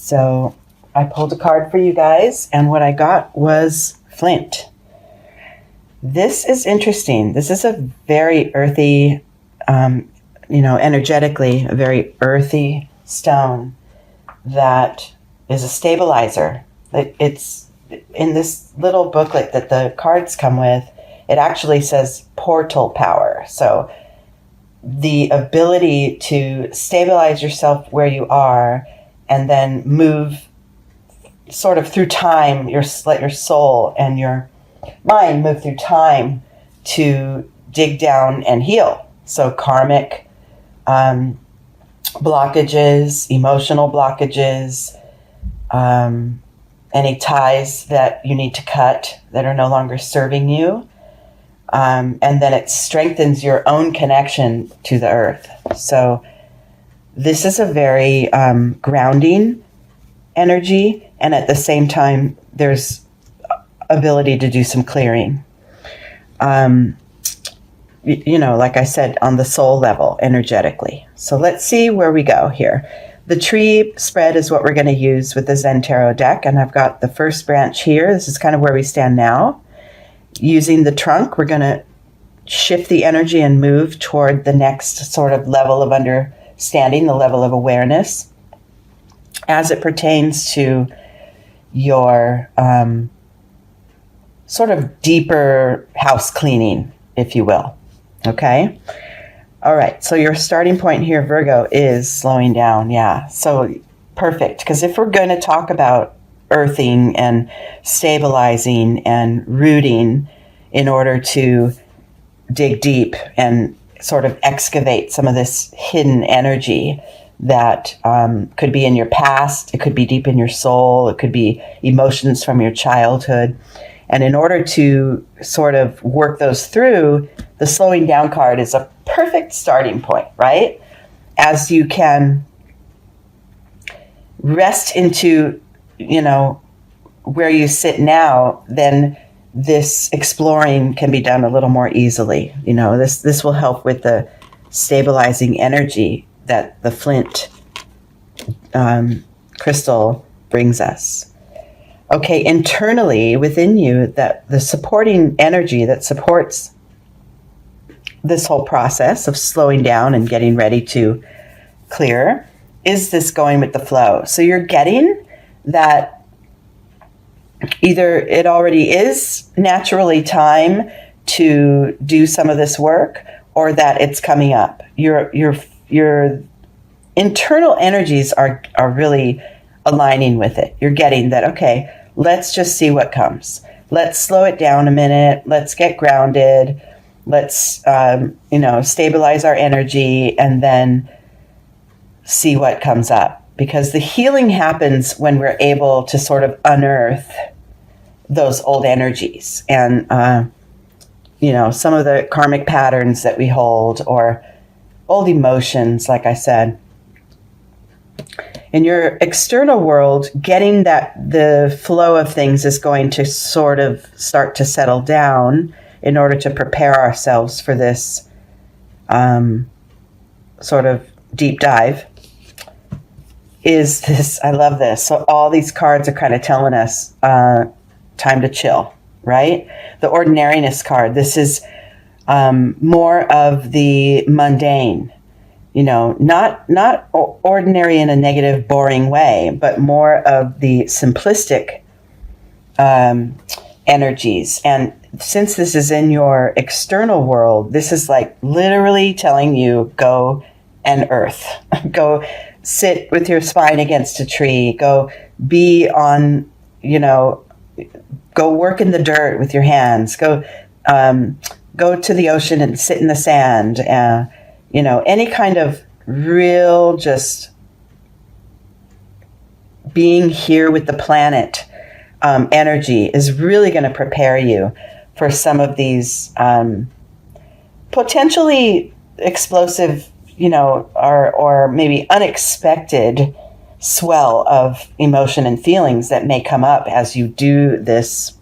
So I pulled a card for you guys, and what I got was Flint. This is interesting. This is a very earthy, energetically, a very earthy stone that is a stabilizer. It's in this little booklet that the cards come with. It actually says portal power. So the ability to stabilize yourself where you are and then move sort of through time, let your soul and your mind move through time to dig down and heal. So karmic blockages, emotional blockages, any ties that you need to cut that are no longer serving you. And then it strengthens your own connection to the earth. So this is a very grounding energy, and at the same time, there's ability to do some clearing. Like I said, on the soul level, energetically. So let's see where we go here. The tree spread is what we're going to use with the Zen Tarot deck, and I've got the first branch here. This is kind of where we stand now. Using the trunk, we're going to shift the energy and move toward the next sort of level of understanding, the level of awareness, as it pertains to your sort of deeper house cleaning, if you will. Okay? All right. So your starting point here, Virgo, is slowing down. Yeah. So perfect. Because if we're going to talk about earthing and stabilizing and rooting in order to dig deep and sort of excavate some of this hidden energy that could be in your past, it could be deep in your soul, it could be emotions from your childhood. And in order to sort of work those through, the slowing down card is a perfect starting point, right? As you can rest into where you sit now, then this exploring can be done a little more easily. This will help with the stabilizing energy that the flint crystal brings us. Okay, internally within you, that the supporting energy that supports this whole process of slowing down and getting ready to clear is this going with the flow. So you're getting that either it already is naturally time to do some of this work, or that it's coming up. Your internal energies are really aligning with it. You're getting that, okay, let's just see what comes. Let's slow it down a minute. Let's get grounded. Let's stabilize our energy and then see what comes up. Because the healing happens when we're able to sort of unearth those old energies and, some of the karmic patterns that we hold, or old emotions, like I said. In your external world, getting that the flow of things is going to sort of start to settle down in order to prepare ourselves for this sort of deep dive. Is this, I love this. So all these cards are kind of telling us time to chill, right? The ordinariness card. This is more of the mundane, not ordinary in a negative, boring way, but more of the simplistic energies. And since this is in your external world, this is like literally telling you, go and earth, go sit with your spine against a tree, go be on, go work in the dirt with your hands, go to the ocean and sit in the sand, any kind of real just being here with the planet energy is really going to prepare you for some of these potentially explosive, or maybe unexpected swell of emotion and feelings that may come up as you do this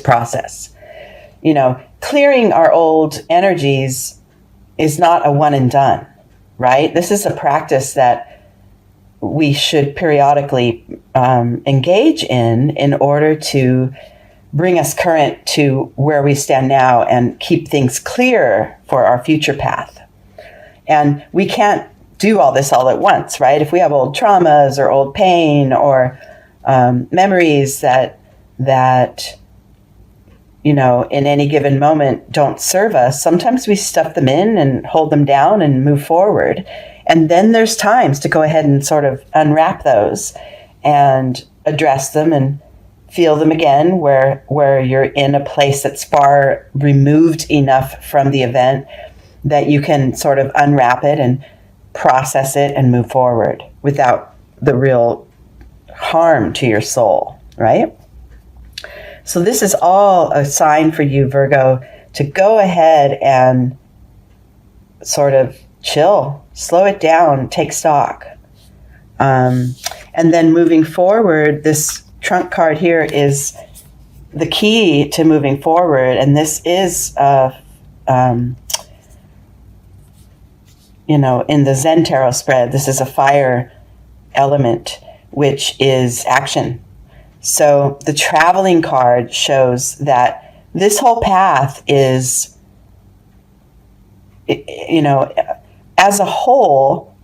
process. Clearing our old energies is not a one and done, right? This is a practice that we should periodically engage in order to bring us current to where we stand now and keep things clear for our future path. And we can't do all this all at once, right? If we have old traumas or old pain or memories that in any given moment don't serve us, sometimes we stuff them in and hold them down and move forward. And then there's times to go ahead and sort of unwrap those and address them and feel them again, where you're in a place that's far removed enough from the event that you can sort of unwrap it and process it and move forward without the real harm to your soul, right? So this is all a sign for you, Virgo, to go ahead and sort of chill, slow it down, take stock. And then moving forward, this trunk card here is the key to moving forward. And this is, in the Zen Tarot spread, this is a fire element, which is action. So the traveling card shows that this whole path is, as a whole,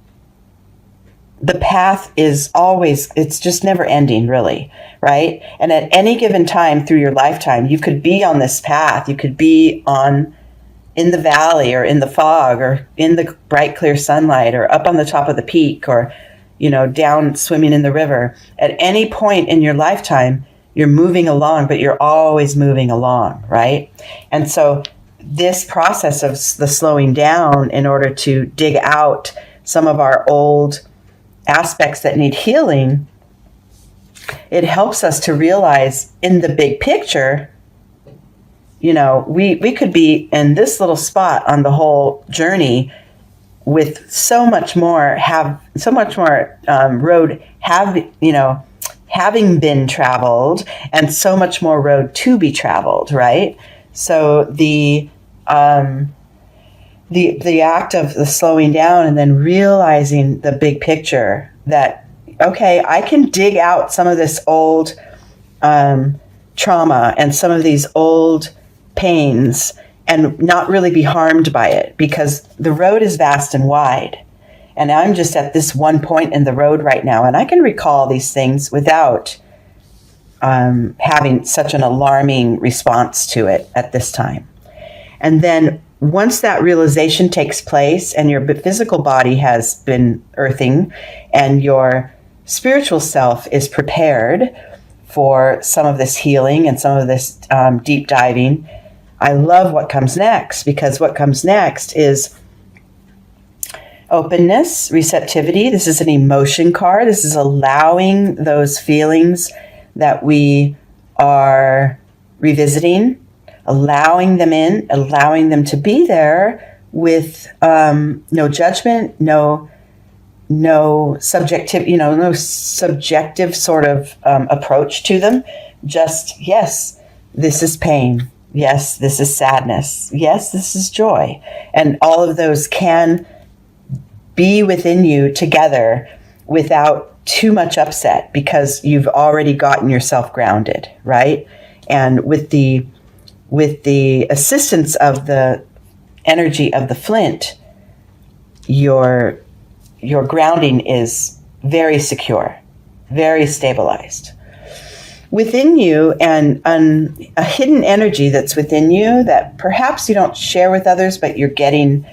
the path is always, it's just never ending, really, right? And at any given time through your lifetime, you could be on this path. You could be in the valley or in the fog or in the bright, clear sunlight or up on the top of the peak or, down swimming in the river. At any point in your lifetime, you're moving along, but you're always moving along, right? And so this process of the slowing down in order to dig out some of our old aspects that need healing, it helps us to realize in the big picture, we could be in this little spot on the whole journey with so much more road having been traveled and so much more road to be traveled, right? So the act of the slowing down and then realizing the big picture that, okay, I can dig out some of this old trauma and some of these old pains and not really be harmed by it, because the road is vast and wide. And I'm just at this one point in the road right now, and I can recall these things without having such an alarming response to it at this time. And then once that realization takes place and your physical body has been earthing and your spiritual self is prepared for some of this healing and some of this deep diving, I love what comes next, because what comes next is openness, receptivity. This is an emotion card. This is allowing those feelings that we are revisiting, allowing them in, allowing them to be there with no judgment, no subjective, no subjective sort of approach to them. Just, yes, this is pain. Yes, this is sadness. Yes, this is joy. And all of those can be within you together without too much upset, because you've already gotten yourself grounded, right? And with the assistance of the energy of the flint, your grounding is very secure, very stabilized. Within you, and a hidden energy that's within you that perhaps you don't share with others, but you're gaining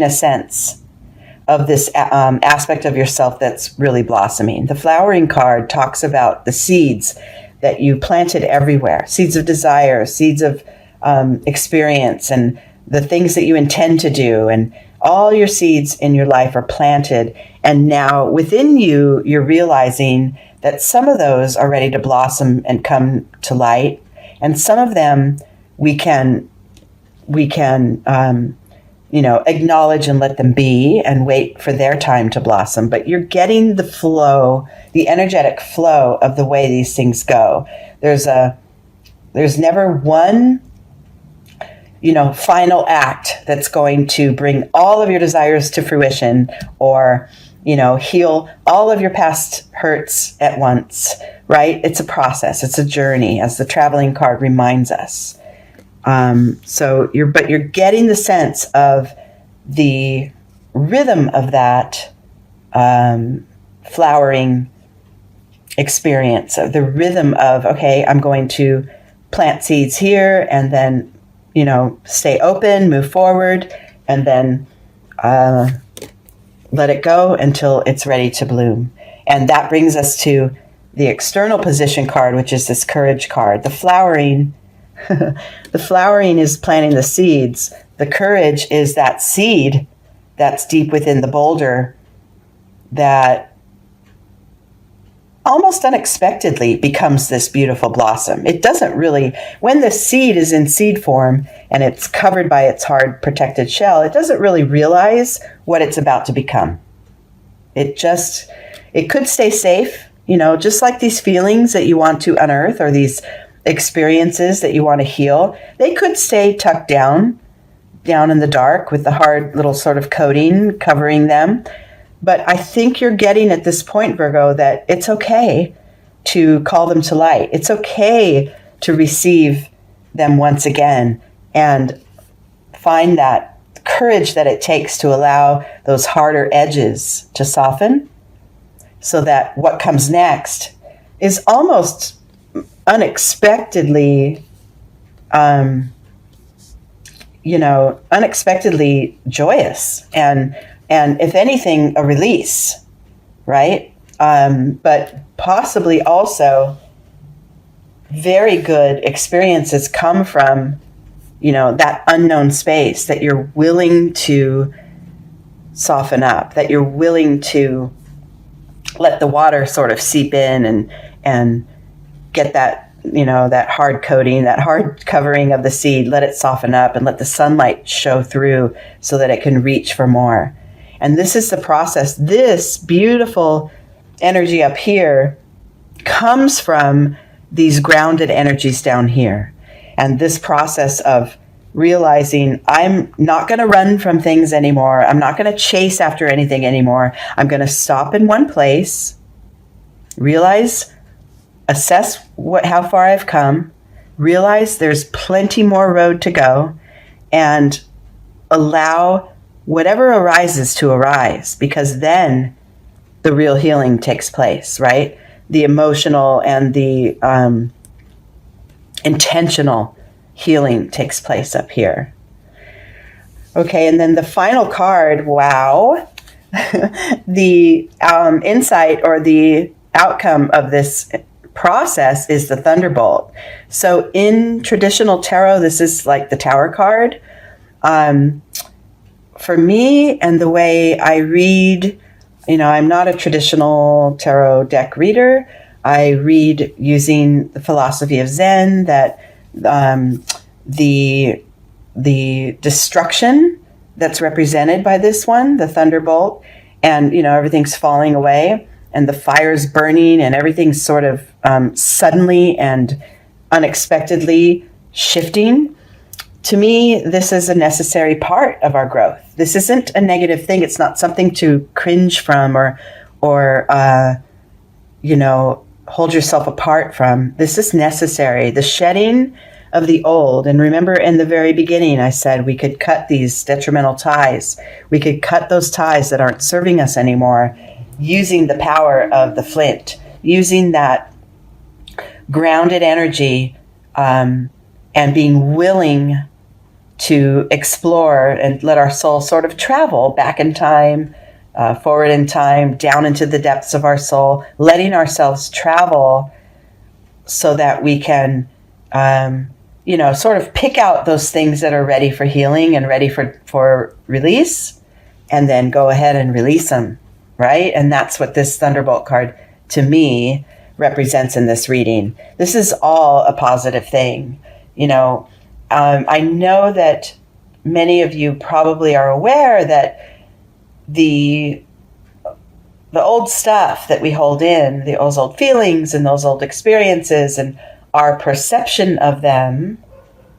a sense of this aspect of yourself that's really blossoming. The flowering card talks about the seeds that you planted everywhere, seeds of desire, seeds of experience, and the things that you intend to do, and all your seeds in your life are planted. And now within you, you're realizing that some of those are ready to blossom and come to light. And some of them we can acknowledge and let them be and wait for their time to blossom. But you're getting the flow, the energetic flow of the way these things go. There's never one, final act that's going to bring all of your desires to fruition, or heal all of your past hurts at once, right? It's a process. It's a journey, as the traveling card reminds us. But you're getting the sense of the rhythm of that flowering experience, of the rhythm of, okay, I'm going to plant seeds here and then, stay open, move forward, and then let it go until it's ready to bloom. And that brings us to the external position card, which is this courage card. The flowering, the flowering is planting the seeds. The courage is that seed that's deep within the boulder that almost unexpectedly becomes this beautiful blossom. It doesn't really, when the seed is in seed form and it's covered by its hard protected shell, it doesn't really realize what it's about to become. It could stay safe, just like these feelings that you want to unearth or these experiences that you want to heal. They could stay tucked down in the dark with the hard little sort of coating covering them. But I think you're getting at this point, Virgo, that it's okay to call them to light. It's okay to receive them once again and find that courage that it takes to allow those harder edges to soften, so that what comes next is almost unexpectedly, unexpectedly joyous and if anything, a release, right? But possibly also very good experiences come from, that unknown space that you're willing to soften up, that you're willing to let the water sort of seep in and get that, that hard coating, that hard covering of the seed, let it soften up and let the sunlight show through so that it can reach for more. And this is the process. This beautiful energy up here comes from these grounded energies down here. And this process of realizing I'm not going to run from things anymore. I'm not going to chase after anything anymore. I'm going to stop in one place, assess how far I've come, realize there's plenty more road to go, and allow whatever arises to arise, because then the real healing takes place, right? The emotional and the intentional healing takes place up here. Okay, and then the final card, wow, the insight or the outcome of this process is the Thunderbolt. So in traditional tarot, this is like the Tower card. For me and the way I read, I'm not a traditional tarot deck reader. I read using the philosophy of Zen, that the destruction that's represented by this one, the Thunderbolt, and, everything's falling away and the fire's burning and everything's sort of suddenly and unexpectedly shifting. To me, this is a necessary part of our growth. This isn't a negative thing. It's not something to cringe from or hold yourself apart from. This is necessary. The shedding of the old. And remember, in the very beginning, I said we could cut these detrimental ties. We could cut those ties that aren't serving us anymore using the power of the flint, using that grounded energy and being willing to explore and let our soul sort of travel back in time, forward in time, down into the depths of our soul, letting ourselves travel so that we can, sort of pick out those things that are ready for healing and ready for release, and then go ahead and release them, right? And that's what this Thunderbolt card, to me, represents in this reading. This is all a positive thing. I know that many of you probably are aware that the old stuff that we hold in, those old feelings and those old experiences and our perception of them,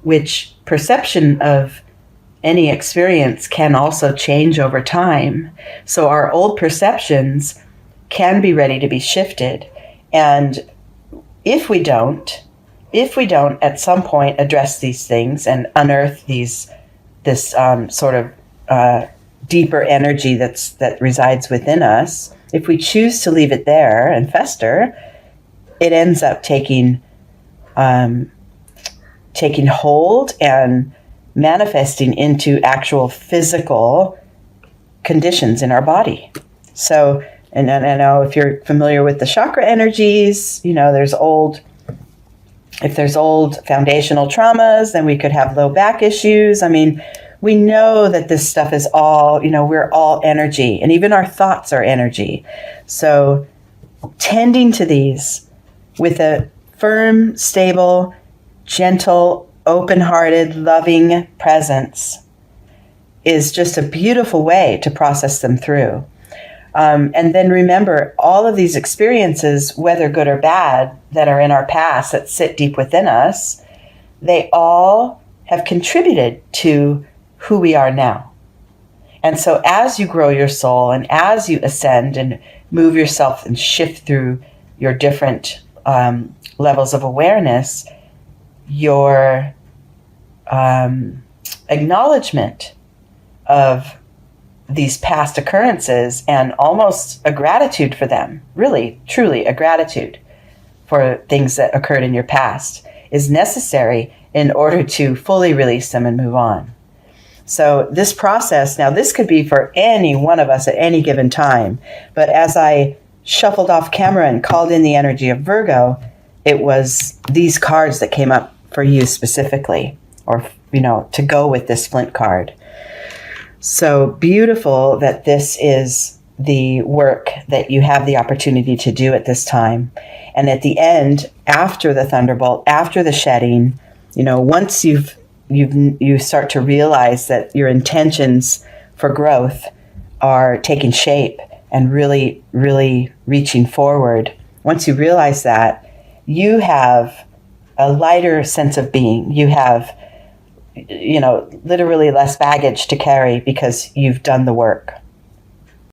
which perception of any experience can also change over time. So our old perceptions can be ready to be shifted. And if we don't at some point address these things and unearth this sort of deeper energy that resides within us, if we choose to leave it there and fester, it ends up taking hold and manifesting into actual physical conditions in our body. So, and I know if you're familiar with the chakra energies, if there's old foundational traumas, then we could have low back issues. I mean, we know that this stuff is all, we're all energy, and even our thoughts are energy. So tending to these with a firm, stable, gentle, open-hearted, loving presence is just a beautiful way to process them through. And then remember, all of these experiences, whether good or bad, that are in our past, that sit deep within us, they all have contributed to who we are now. And so as you grow your soul and as you ascend and move yourself and shift through your different levels of awareness, your acknowledgement of these past occurrences and almost a gratitude for them, really, truly a gratitude for things that occurred in your past, is necessary in order to fully release them and move on. So this process, now this could be for any one of us at any given time, but as I shuffled off camera and called in the energy of Virgo, it was these cards that came up for you specifically, or, to go with this Flint card. So beautiful that this is the work that you have the opportunity to do at this time. And at the end, after the thunderbolt, after the shedding, once you start to realize that your intentions for growth are taking shape and really, really reaching forward. Once you realize that, you have a lighter sense of being. You have, literally less baggage to carry because you've done the work.